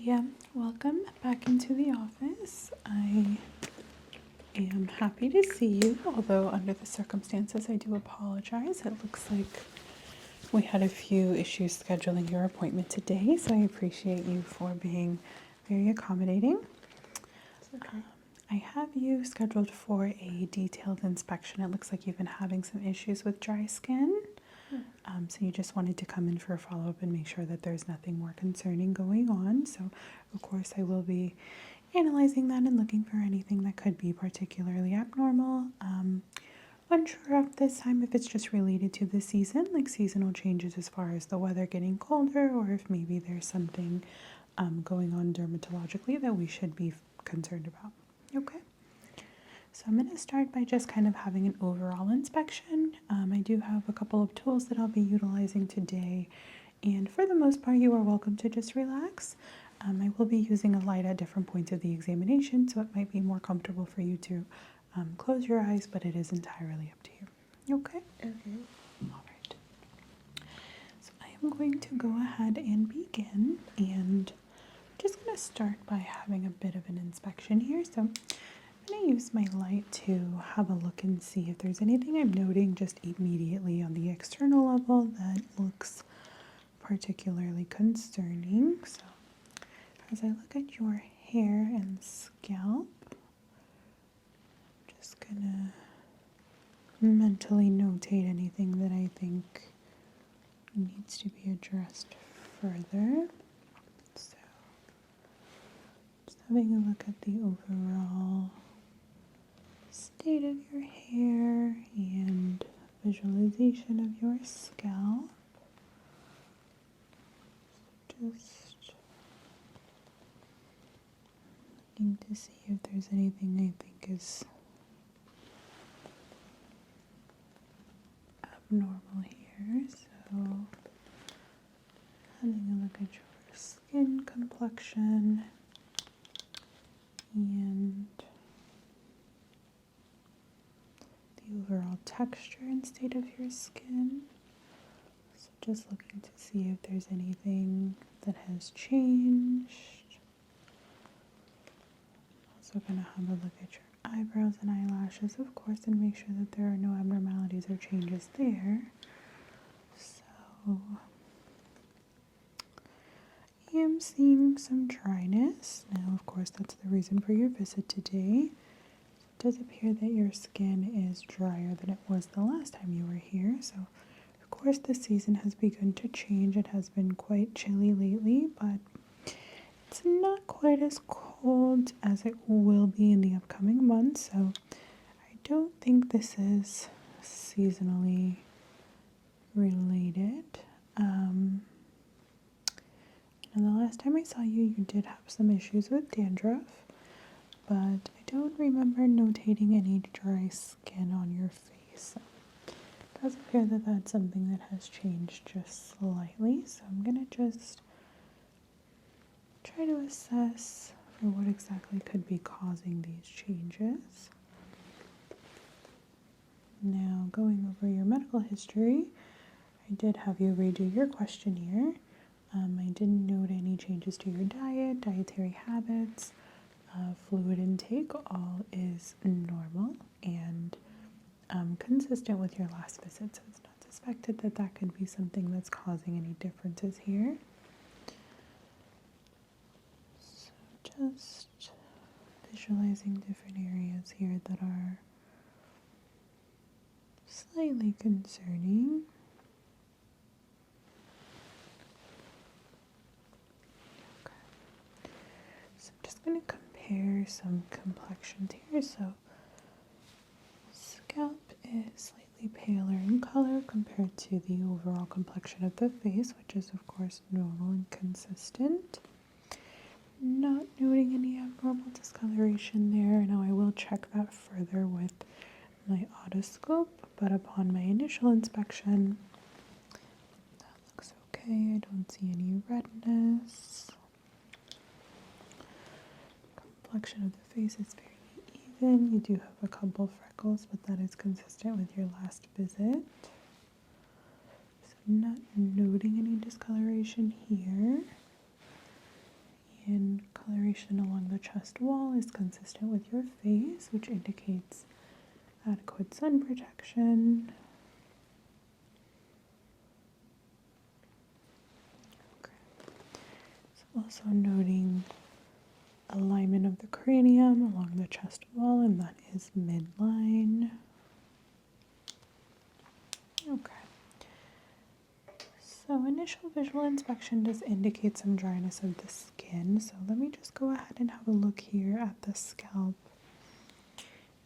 India, welcome back into the office. I am happy to see you, although under the circumstances I do apologize. It looks like we had a few issues scheduling your appointment today, so I appreciate you for being very accommodating. Okay. I have you scheduled for a detailed inspection. It looks like you've been having some issues with dry skin. So you just wanted to come in for a follow-up and make sure that there's nothing more concerning going on. So, of course, I will be analyzing that and looking for anything that could be particularly abnormal. Unsure at this time if it's just related to the season, like seasonal changes as far as the weather getting colder, or if maybe there's something going on dermatologically that we should be concerned about. Okay. So I'm going to start by just kind of having an overall inspection. I do have a couple of tools that I'll be utilizing today, and for the most part you are welcome to just relax. I will be using a light at different points of the examination, so it might be more comfortable for you to close your eyes, but it is entirely up to you. Okay? Okay. All right. So I am going to go ahead and begin, and I'm just going to start by having a bit of an inspection here. So I'm going to use my light to have a look and see if there's anything I'm noting just immediately on the external level that looks particularly concerning. So as I look at your hair and scalp, I'm just going to mentally notate anything that I think needs to be addressed further. So just having a look at the overall state of your hair and visualization of your scalp. Just looking to see if there's anything I think is abnormal here. So having a look at your skin complexion and the overall texture and state of your skin. So just looking to see if there's anything that has changed. Also going to have a look at your eyebrows and eyelashes, of course, and make sure that there are no abnormalities or changes there. So I am seeing some dryness. Now, of course, that's the reason for your visit today. It does appear that your skin is drier than it was the last time you were here. So, of course, the season has begun to change. It has been quite chilly lately, but it's not quite as cold as it will be in the upcoming months. So, I don't think this is seasonally related. And the last time I saw you, you did have some issues with dandruff, but I don't remember notating any dry skin on your face. So it does appear that that's something that has changed just slightly. So I'm going to just try to assess for what exactly could be causing these changes. Now, going over your medical history, I did have you redo your questionnaire. I didn't note any changes to your diet, dietary habits, fluid intake. All is normal and consistent with your last visit, so it's not suspected that that could be something that's causing any differences here. So just visualizing different areas here that are slightly concerning. I'm going to compare some complexions here. So scalp is slightly paler in color compared to the overall complexion of the face, which is of course normal and consistent. Not noting any abnormal discoloration there. Now I will check that further with my otoscope, but upon my initial inspection, that looks okay. I don't see any redness. Complexion of the face is fairly even. You do have a couple freckles, but that is consistent with your last visit. So I'm not noting any discoloration here. And coloration along the chest wall is consistent with your face, which indicates adequate sun protection. Okay. So also noting alignment of the cranium along the chest wall, and that is midline. Okay. So initial visual inspection does indicate some dryness of the skin. So let me just go ahead and have a look here at the scalp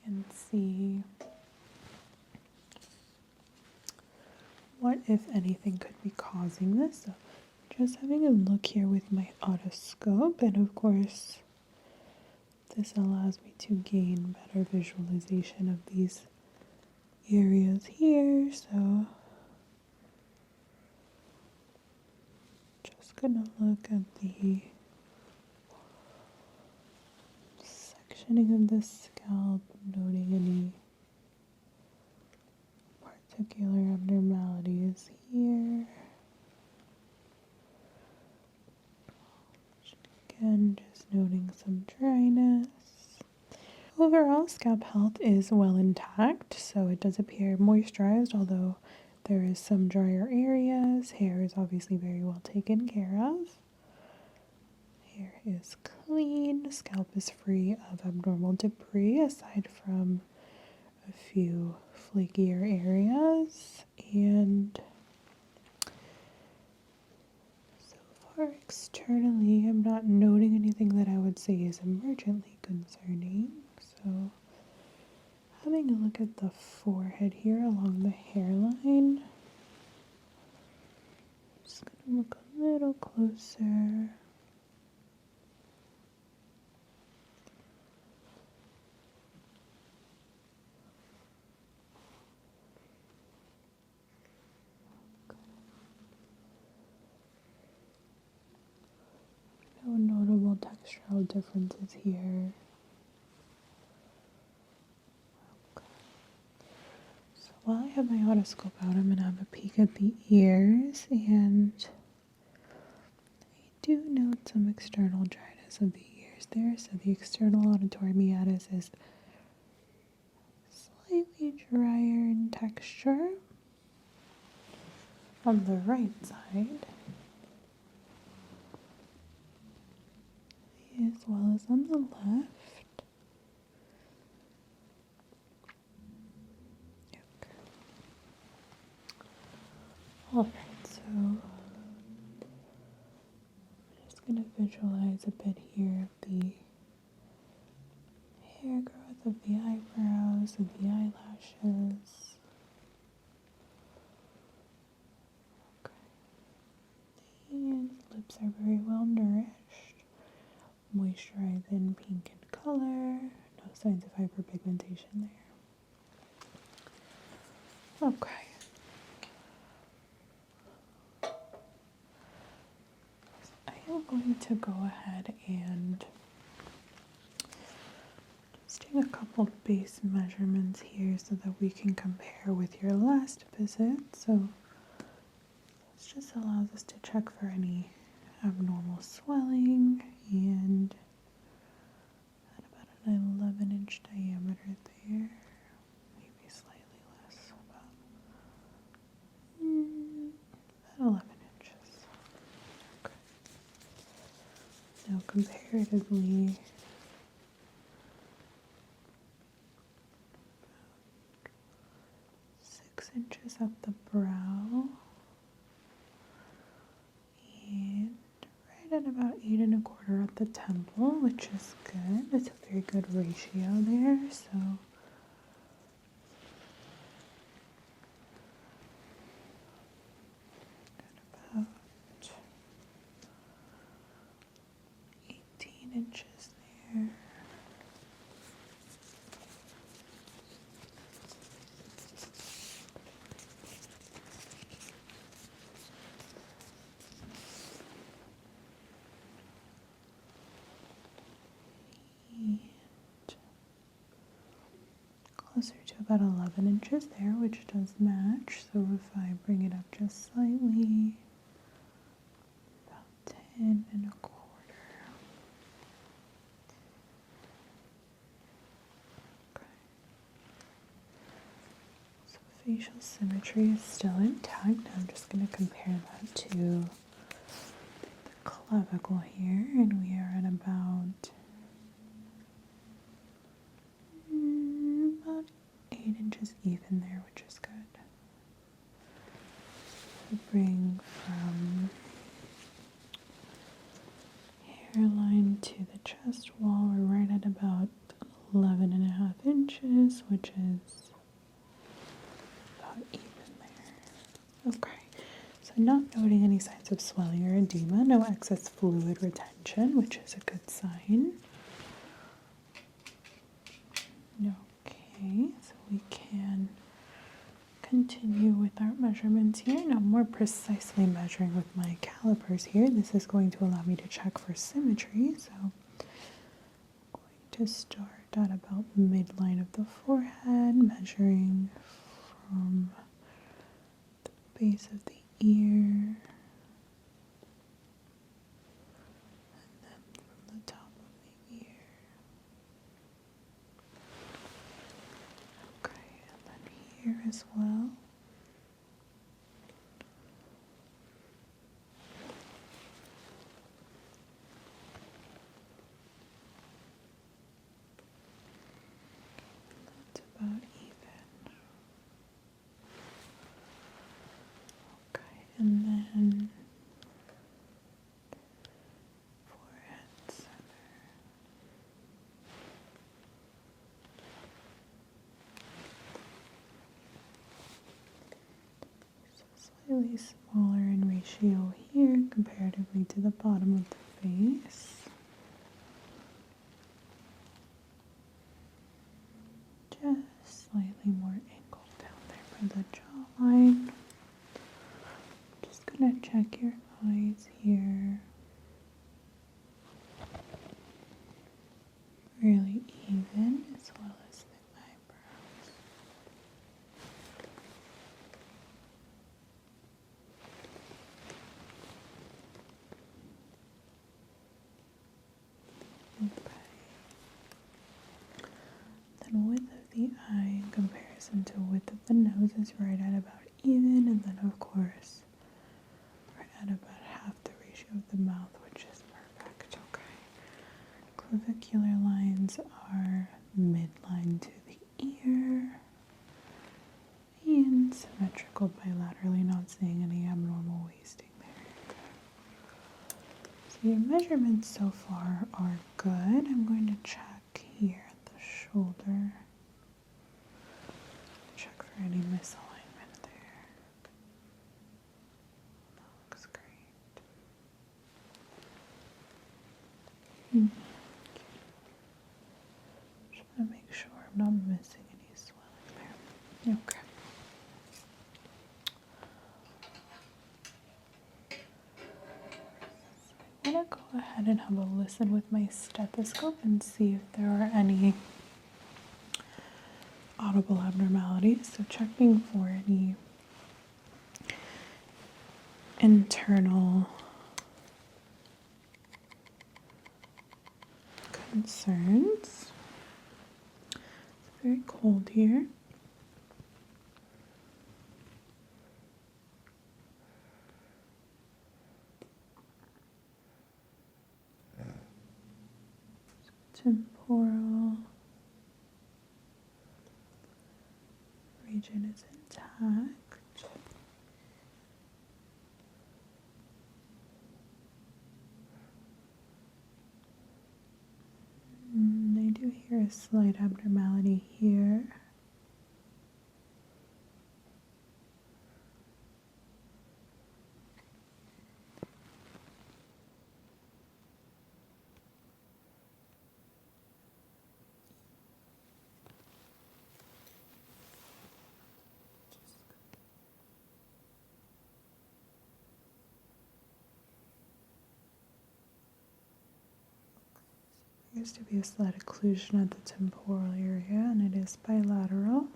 and see what, if anything, could be causing this. So just having a look here with my otoscope, and of course this allows me to gain better visualization of these areas here. So just gonna look at the sectioning of the scalp, noting any particular abnormalities here. Again, just noting some dryness. Overall, scalp health is well intact, so it does appear moisturized, although there is some drier areas. Hair is obviously very well taken care of. Hair is clean. Scalp is free of abnormal debris, aside from a few flakier areas. And so far externally, I'm not noting anything that I would say is emergently concerning. So having a look at the forehead here along the hairline. Just gonna look a little closer. No notable textural differences here. Okay. So while I have my otoscope out, I'm going to have a peek at the ears, and I do note some external dryness of the ears there. So the external auditory meatus is slightly drier in texture on the right side, as well as on the left. Okay. Alright, so I'm just going to visualize a bit here of the hair growth of the eyebrows and the eyelashes. Okay. And the lips are very well nourished. Moisturized and pink in color. No signs of hyperpigmentation there. Okay. I am going to go ahead and just take a couple base measurements here so that we can compare with your last visit. So this just allows us to check for any abnormal swelling, and at about an 11-inch diameter there, maybe slightly less, about 11 inches. Okay. Now comparatively, 6 inches up the brow, and right at about 8 1/4 at the temple, which is good. It's a very good ratio there. So got about 18 inches there. Closer to about 11 inches there, which does match. So if I bring it up just slightly, about 10 1/4. Facial symmetry is still intact. I'm just going to compare that to the clavicle here, and we are at about 8 inches even there, which is good. We bring from hairline to the chest wall, we're right at about 11.5 inches, which is about even there. Okay, so not noting any signs of swelling or edema, no excess fluid retention, which is a good sign. Okay, so we can continue with our measurements here. Now, more precisely measuring with my calipers here, this is going to allow me to check for symmetry. So I'm going to start at about midline of the forehead, measuring from the base of the ear, and then from the top of the ear. Okay, and then here as well. That's about even. Okay, and then forehead center. So slightly smaller in ratio here comparatively to the bottom of the face. Just slightly more angled down there by the jawline. Just gonna check your eyes here. Really even, as well as the eyebrows. Okay. Then width of the eye in comparison to width of the nose is right at about even, and then of course right at about half the ratio of the mouth, which is perfect. Okay. Clavicular lines are midline to the ear and symmetrical bilaterally, not seeing any abnormal wasting there. So your measurements so far are good. I'm going to check here at the shoulder. Check for any misalignment there. That looks great. Just want to make sure I'm not missing any swelling there. Okay. I'm going to go ahead and have a listen with my stethoscope and see if there are any audible abnormalities. So checking for any internal concerns. It's very cold here. Temporal region is intact. I do hear a slight abnormality here. Appears to be a slight occlusion at the temporal area, and it is bilateral.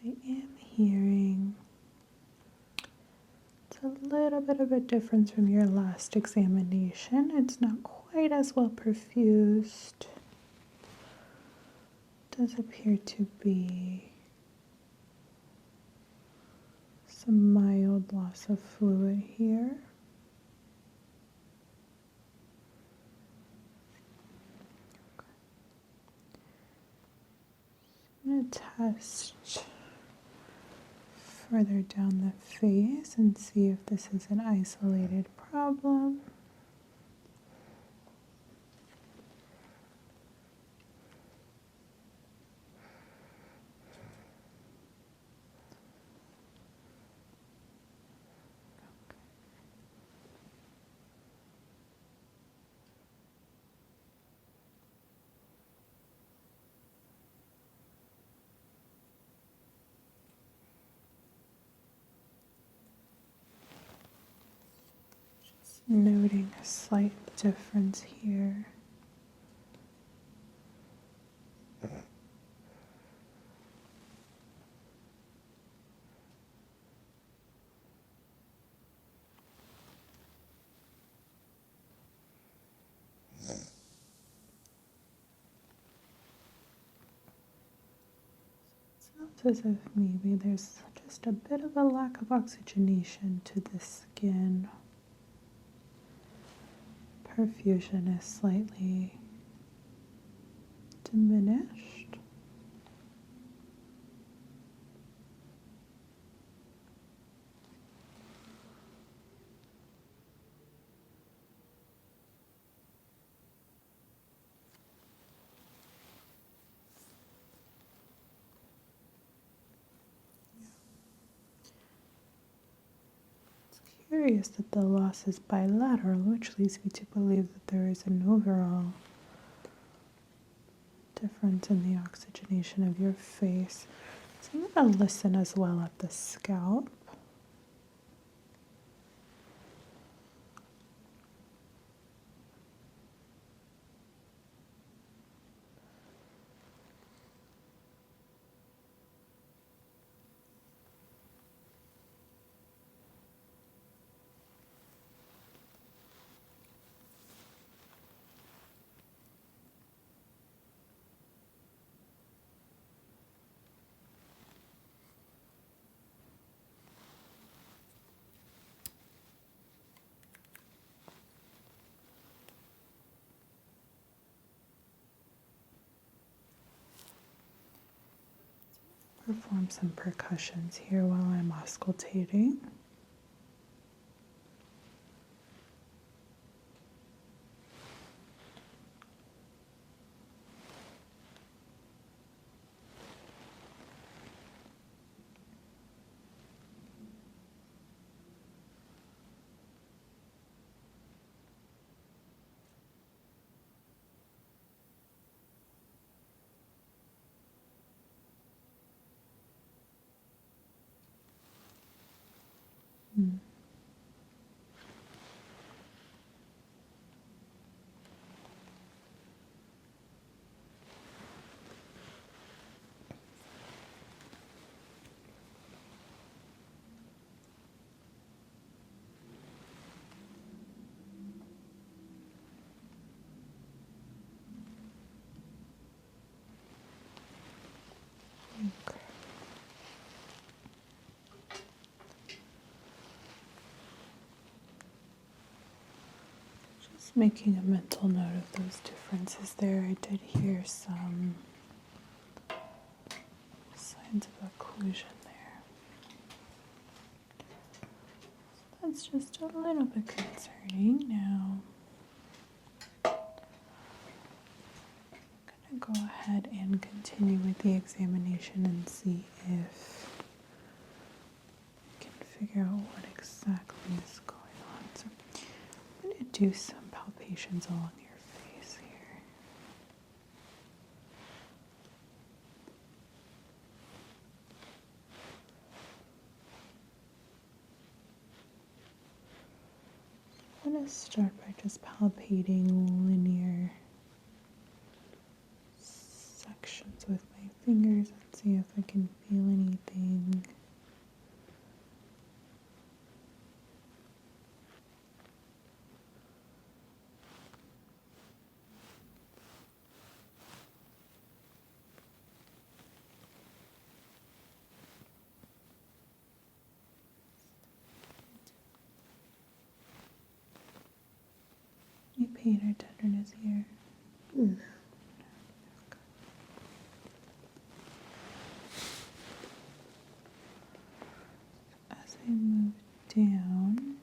I am hearing it's a little bit of a difference from your last examination. It's not quite as well perfused. Does appear to be some mild loss of fluid here. I'm going to test further down the face and see if this is an isolated problem. Noting a slight difference here. Sounds as if maybe there's just a bit of a lack of oxygenation to the skin. Perfusion is slightly diminished. Curious that the loss is bilateral, which leads me to believe that there is an overall difference in the oxygenation of your face. So I'm going to listen as well at the scalp. Perform some percussions here while I'm auscultating. Okay. Just making a mental note of those differences there. I did hear some signs of occlusion there. So that's just a little bit concerning now. I'm going to go ahead and continue with the examination and see if I can figure out what exactly is going on. So I'm going to do some palpations along your face here. I'm going to start by just palpating linear sections with my fingers and see see if I can feel anything. Any pain or tenderness here? Mm. As I move down,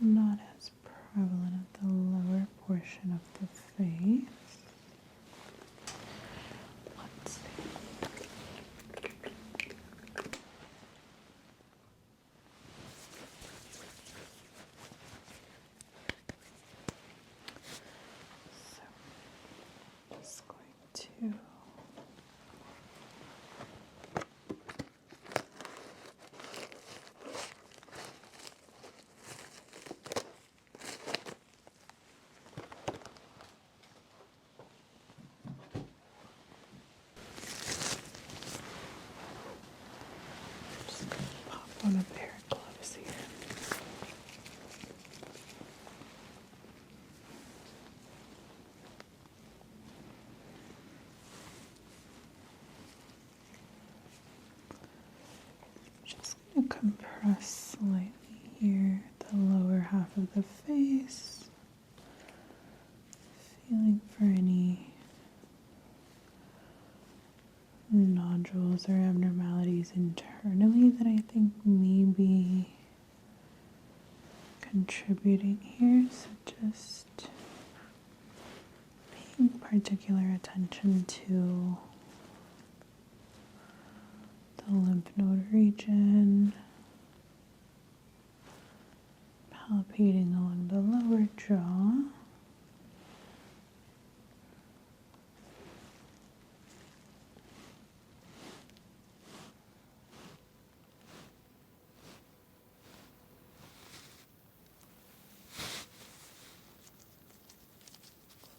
not as prevalent at the lower portion of the face. Let's see. So, just going to pop on a pair of gloves here. Just going to compress slightly here, the lower half of the face, feeling for any nodules or abnormalities internally that I think may be contributing here. So just paying particular attention to the lymph node region, palpating along the lower jaw.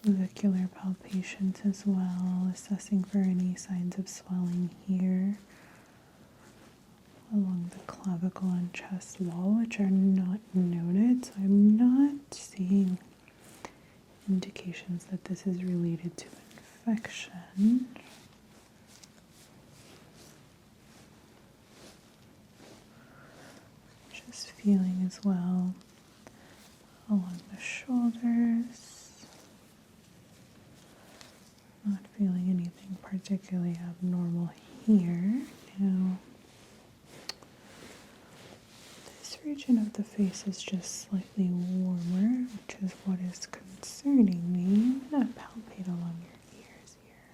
Clavicular palpations as well, assessing for any signs of swelling here along the clavicle and chest wall, which are not noted, so I'm not seeing indications that this is related to infection. Just feeling as well along the shoulders. Not feeling anything particularly abnormal here. Now, this region of the face is just slightly warmer, which is what is concerning me. I'm going to palpate along your ears here.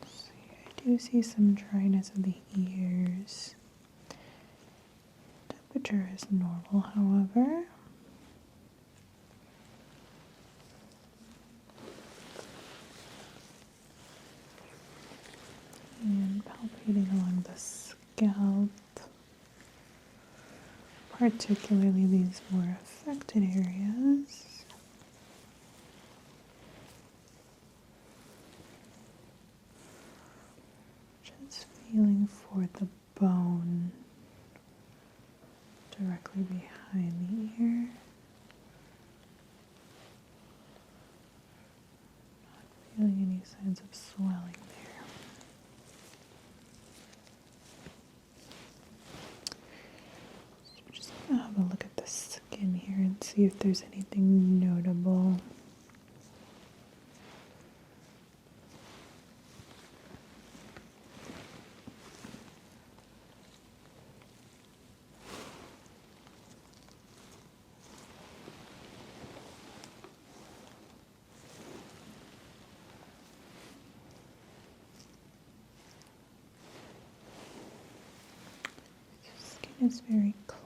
See, I do see some dryness of the ears. Temperature is normal, however. And palpating along the scalp, particularly these more affected areas. Just feeling for the bone directly behind the ear. Not feeling any signs of swelling there. I'll have a look at the skin here and see if there's anything notable. Skin is very clear.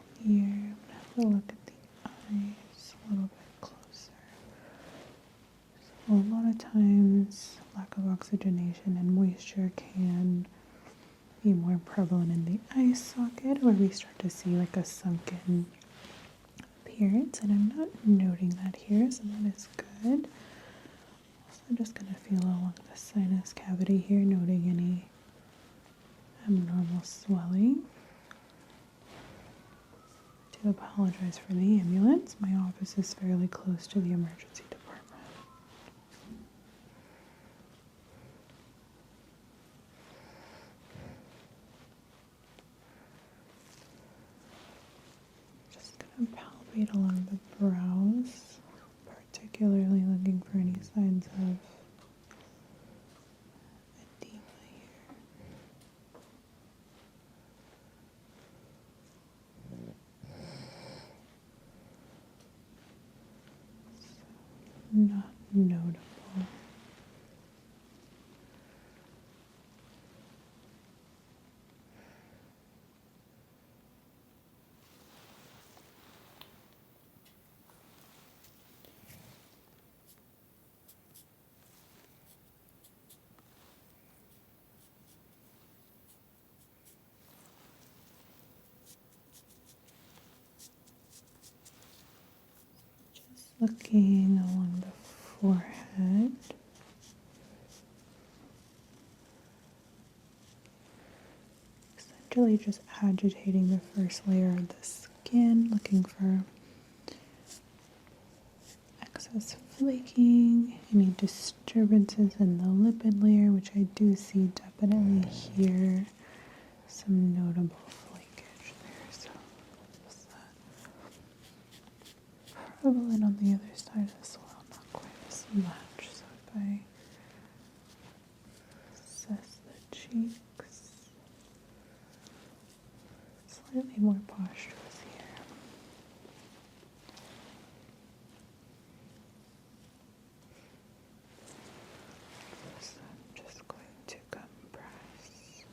I'm going to have a look at the eyes a little bit closer. So a lot of times lack of oxygenation and moisture can be more prevalent in the eye socket, where we start to see like a sunken appearance, and I'm not noting that here, so that is good. Also, I'm just going to feel along the sinus cavity here, noting any abnormal swelling. I do apologize for the ambulance. My office is fairly close to the emergency department. Just going to palpate along the brows, particularly looking for any signs of edema here. Not notable. Just looking along the forehead. Essentially just agitating the first layer of the skin, looking for excess flaking, any disturbances in the lipid layer, which I do see definitely here. Some notable flakage there, so is that prevalent on the other side as well? Not quite as much. So if I assess the cheeks, slightly more posturous here. So I'm just going to compress.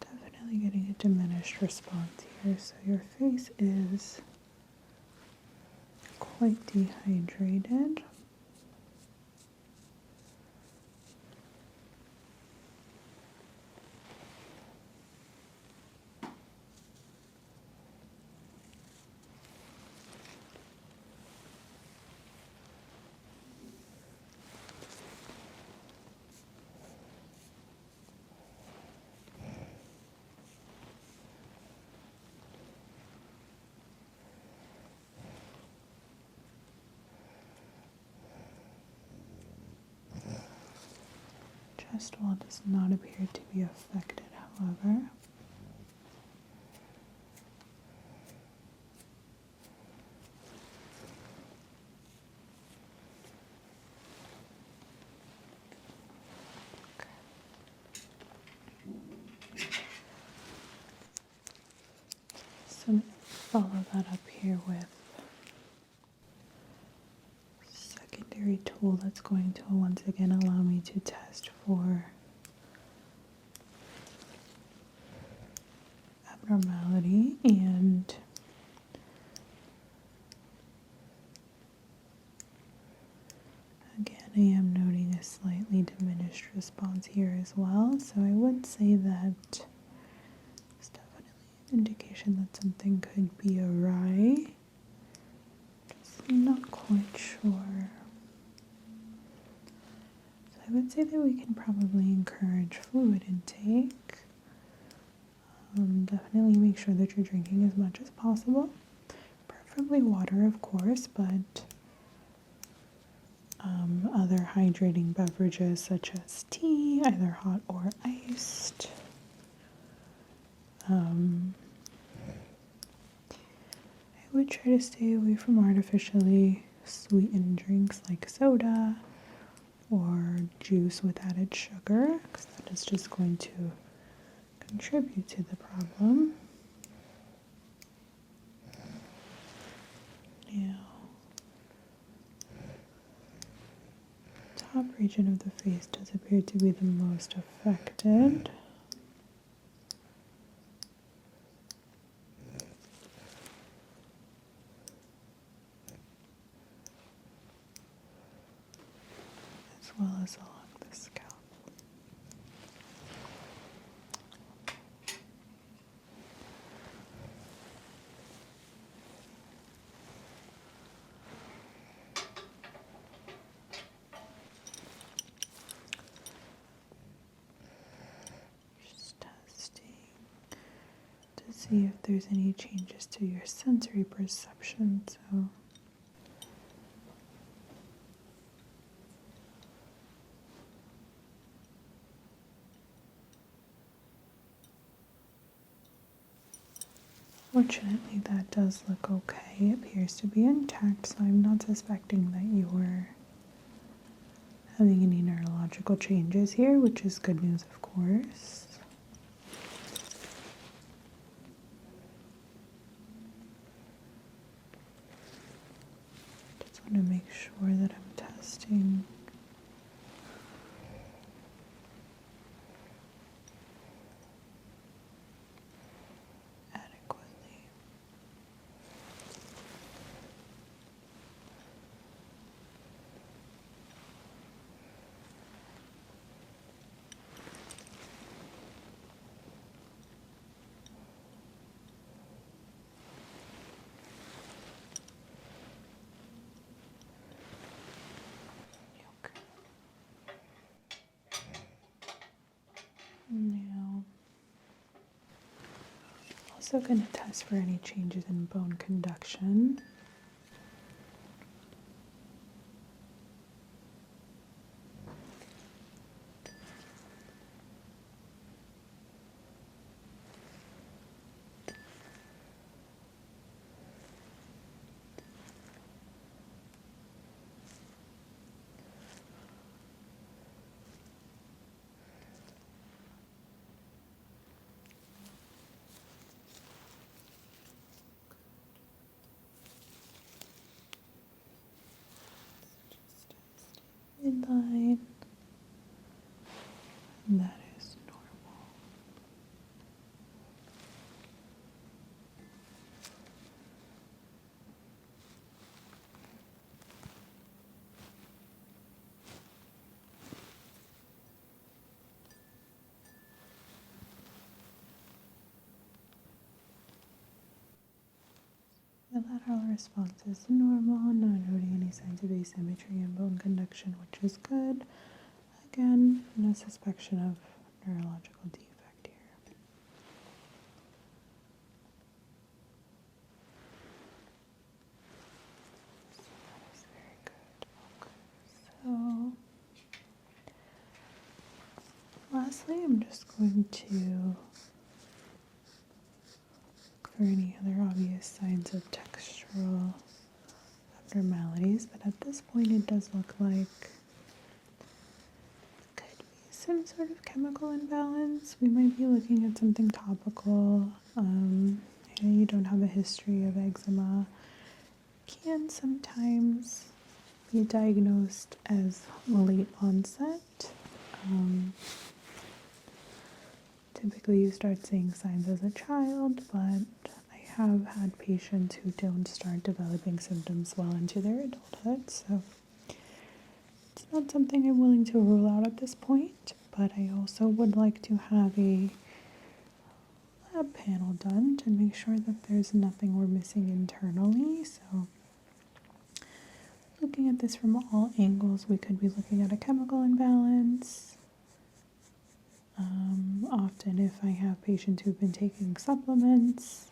Definitely getting a diminished response here. So your face is quite dehydrated. Chest wall does not appear to be affected, however. So follow that up here with secondary tool that's going to once again allow me to test for abnormality, and again I am noting a slightly diminished response here as well, so I would say that it's definitely an indication that something could be awry. Just not quite sure. So I would say that we can probably encourage fluid intake. Definitely make sure that you're drinking as much as possible. Preferably water, of course, but other hydrating beverages such as tea, either hot or iced. I would try to stay away from artificially sweetened drinks like soda or juice with added sugar, because that is just going to contribute to the problem. Now, top region of the face does appear to be the most affected. As well as along the scalp. See if there's any changes to your sensory perception. So fortunately that does look okay. It appears to be intact, so I'm not suspecting that you're having any neurological changes here, which is good news, of course. To make sure that I'm testing adequately. Now, also going to test for any changes in bone conduction. Midline, and that is normal. The lateral response is normal, not noting any signs of asymmetry in bone conduction, which is good. Again, no suspicion of neurological defect here. So that is very good. Okay. So, lastly, I'm just going to look for any other obvious signs of textural abnormalities, but at this point it does look like some sort of chemical imbalance. We might be looking at something topical. I know you don't have a history of eczema. Can sometimes be diagnosed as late onset. Typically you start seeing signs as a child, but I have had patients who don't start developing symptoms well into their adulthood, so it's not something I'm willing to rule out at this point, but I also would like to have a lab panel done to make sure that there's nothing we're missing internally. So looking at this from all angles, we could be looking at a chemical imbalance. Often if I have patients who've been taking supplements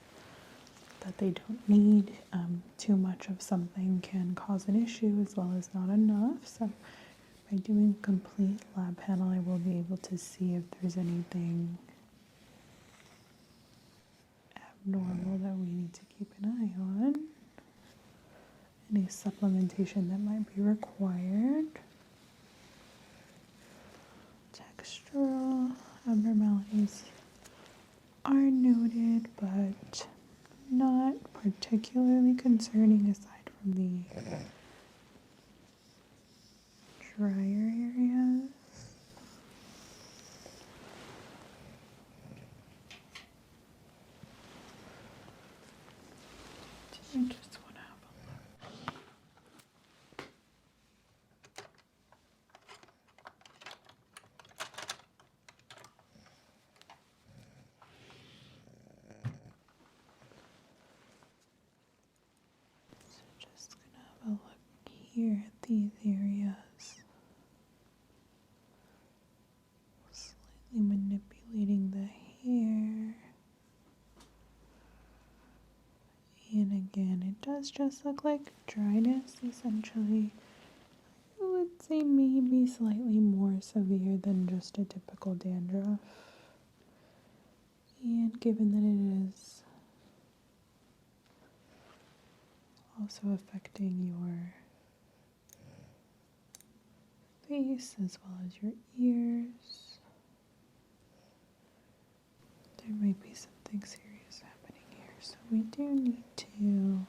that they don't need, too much of something can cause an issue as well as not enough. So by doing a complete lab panel, I will be able to see if there's anything abnormal that we need to keep an eye on. Any supplementation that might be required. Textural abnormalities are noted, but not particularly concerning aside from the drier area. I just want to have a look. So just gonna have a look here at these areas. Slightly manipulating the hair. And again, it does just look like dryness, essentially. I would say maybe slightly more severe than just a typical dandruff. And given that it is also affecting your face as well as your ears, there might be something serious happening here. So we do need to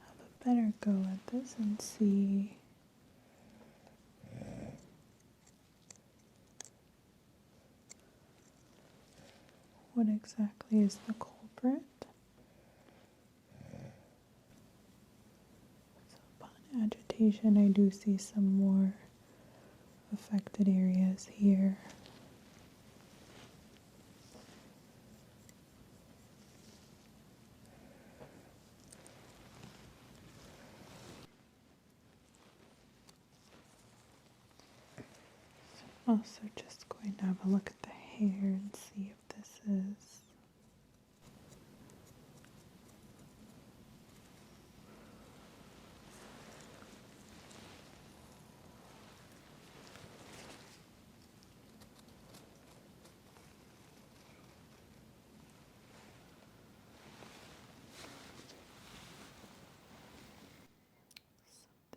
have a better go at this and see what exactly is the culprit. So upon agitation, I do see some more affected areas here. Also just going to have a look at the hair and see if this is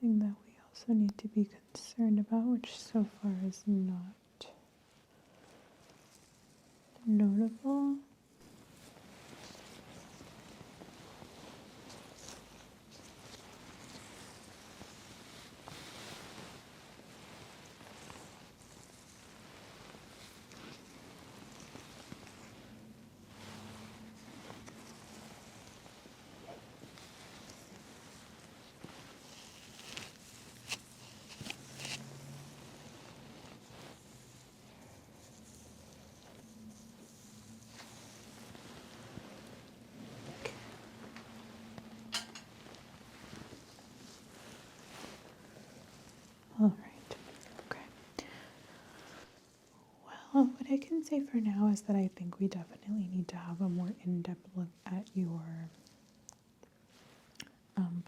something that we also need to be concerned about, which so far is not notable. All right. Okay. Well, what I can say for now is that I think we definitely need to have a more in-depth look at your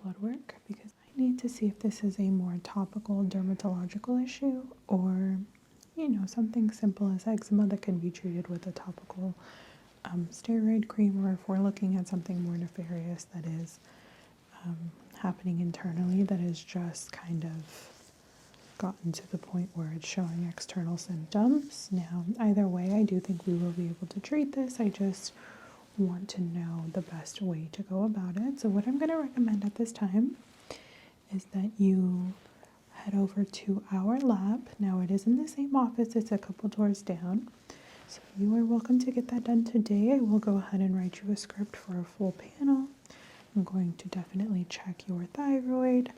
blood work, because I need to see if this is a more topical dermatological issue or, something simple as eczema that can be treated with a topical steroid cream, or if we're looking at something more nefarious that is happening internally that has just kind of gotten to the point where it's showing external symptoms. Now, either way, I do think we will be able to treat this. I just want to know the best way to go about it. So what I'm going to recommend at this time is that you head over to our lab. Now, it is in the same office. It's a couple doors down. So you are welcome to get that done today. I will go ahead and write you a script for a full panel. I'm going to definitely check your thyroid.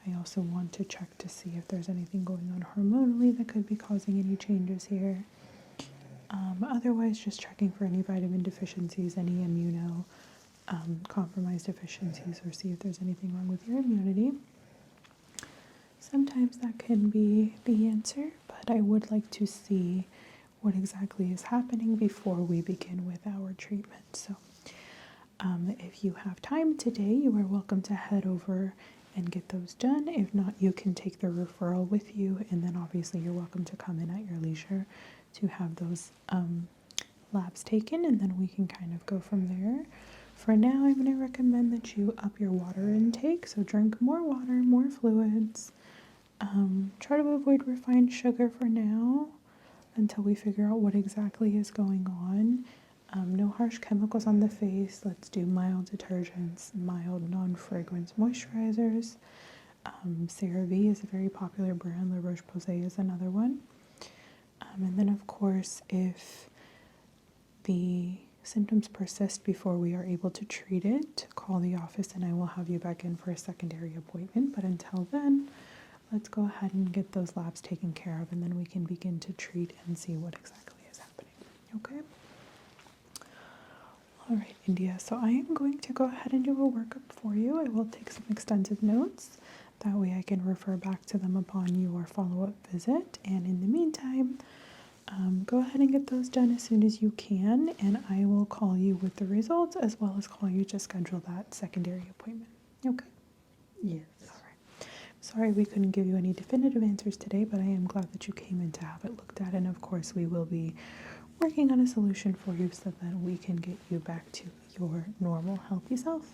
I also want to check to see if there's anything going on hormonally that could be causing any changes here. Otherwise, just checking for any vitamin deficiencies, any immuno compromised deficiencies, or see if there's anything wrong with your immunity. Sometimes that can be the answer, but I would like to see what exactly is happening before we begin with our treatment. So if you have time today, you are welcome to head over and get those done. If not, you can take the referral with you, and then obviously you're welcome to come in at your leisure to have those labs taken, and then we can kind of go from there. For now, I'm going to recommend that you up your water intake, so drink more water, more fluids. Try to avoid refined sugar for now until we figure out what exactly is going on. No harsh chemicals on the face. Let's do mild detergents, mild non-fragrance moisturizers. CeraVe is a very popular brand. La Roche-Posay is another one. And then, of course, if the symptoms persist before we are able to treat it, call the office and I will have you back in for a secondary appointment. But until then, let's go ahead and get those labs taken care of, and then we can begin to treat and see what exactly is happening. Okay? All right, India. So I am going to go ahead and do a workup for you. I will take some extensive notes. That way I can refer back to them upon your follow-up visit. And in the meantime, go ahead and get those done as soon as you can, and I will call you with the results as well as call you to schedule that secondary appointment. Okay? Yes. All right. Sorry we couldn't give you any definitive answers today, but I am glad that you came in to have it looked at, and of course we will be working on a solution for you so that we can get you back to your normal, healthy self.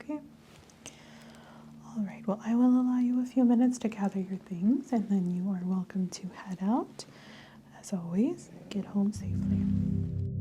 Okay? All right, well, I will allow you a few minutes to gather your things, and then you are welcome to head out. As always, get home safely.